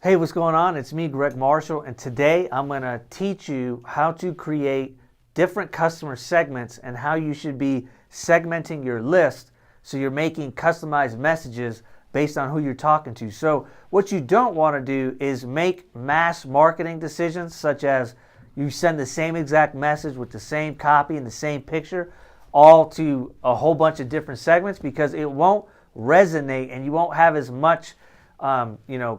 Hey, what's going on? It's me, Greg Marshall, and today I'm going to teach you how to create different customer segments and how you should be segmenting your list so you're making customized messages based on who you're talking to. So what you don't want to do is make mass marketing decisions, such as you send the same exact message with the same copy and the same picture all to a whole bunch of different segments, because it won't resonate and you won't have as much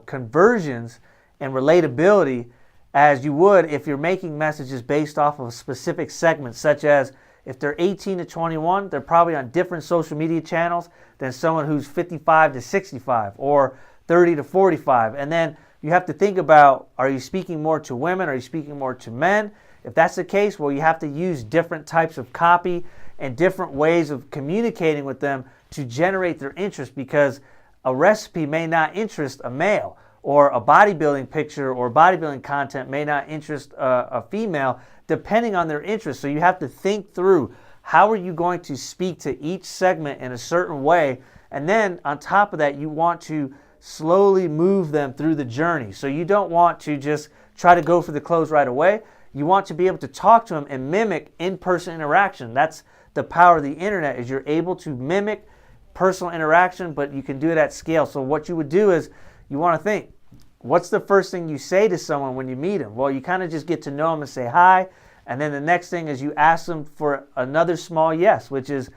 conversions and relatability as you would if you're making messages based off of specific segments, such as if they're 18 to 21, they're probably on different social media channels than someone who's 55 to 65 or 30 to 45. And then you have to think about, are you speaking more to women? Are you speaking more to men? If that's the case, well, you have to use different types of copy and different ways of communicating with them to generate their interest, because a recipe may not interest a male, or a bodybuilding picture or bodybuilding content may not interest a female, depending on their interest. So you have to think through, how are you going to speak to each segment in a certain way? And then on top of that, you want to slowly move them through the journey. So you don't want to just try to go for the close right away. You want to be able to talk to them and mimic in-person interaction. That's the power of the internet, is you're able to mimic personal interaction, but you can do it at scale. So what you would do is, you want to think, what's the first thing you say to someone when you meet them? Well, you kind of just get to know them and say hi, and then the next thing is you ask them for another small yes, which is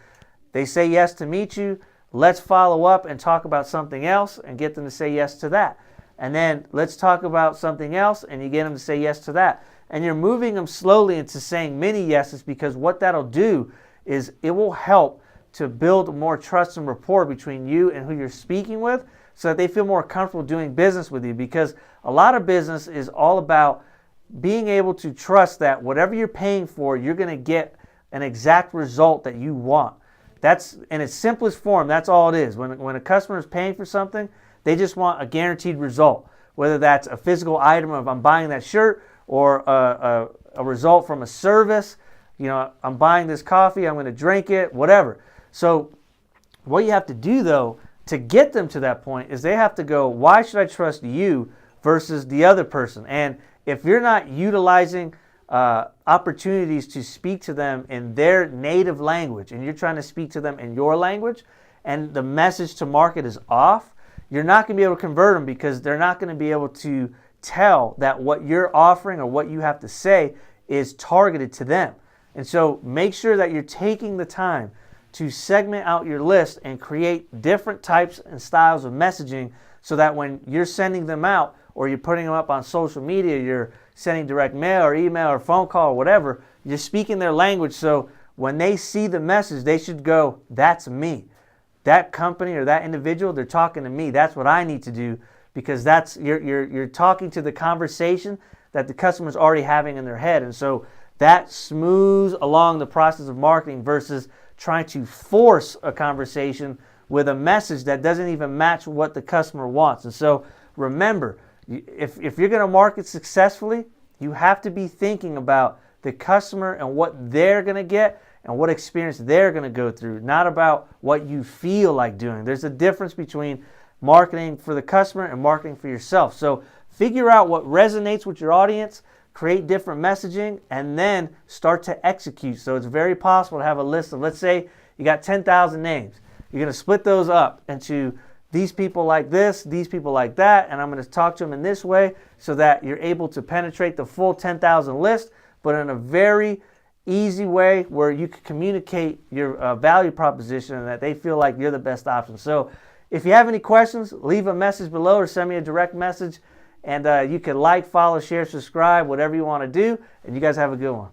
they say yes to meet you, let's follow up and talk about something else and get them to say yes to that. And then let's talk about something else, and you get them to say yes to that. And you're moving them slowly into saying many yeses, because what that'll do is it will help to build more trust and rapport between you and who you're speaking with, so that they feel more comfortable doing business with you. Because a lot of business is all about being able to trust that whatever you're paying for, you're going to get an exact result that you want. That's in its simplest form. That's all it is. When a customer is paying for something, they just want a guaranteed result, whether that's a physical item of I'm buying that shirt, or a result from a service. I'm buying this coffee, I'm going to drink it, whatever. So what you have to do, though, to get them to that point is they have to go, why should I trust you versus the other person? And if you're not utilizing opportunities to speak to them in their native language, and you're trying to speak to them in your language, and the message to market is off, you're not going to be able to convert them, because they're not going to be able to tell that what you're offering or what you have to say is targeted to them. And so make sure that you're taking the time to segment out your list and create different types and styles of messaging, so that when you're sending them out, or you're putting them up on social media, you're sending direct mail or email or phone call or whatever, you're speaking their language. So when they see the message, they should go, that's me. That company or that individual, they're talking to me. That's what I need to do, because that's you're talking to the conversation that the customer's already having in their head. And so that smooths along the process of marketing versus trying to force a conversation with a message that doesn't even match what the customer wants. And so remember, if you're going to market successfully, you have to be thinking about the customer and what they're going to get and what experience they're going to go through, not about what you feel like doing. There's a difference between marketing for the customer and marketing for yourself. So figure out what resonates with your audience, create different messaging, and then start to execute. So it's very possible to have a list of, let's say you got 10,000 names. You're going to split those up into these people like this, these people like that, and I'm going to talk to them in this way, so that you're able to penetrate the full 10,000 list, but in a very easy way where you can communicate your value proposition and that they feel like you're the best option. So if you have any questions, leave a message below or send me a direct message. And you can like, follow, share, subscribe, whatever you want to do. And you guys have a good one.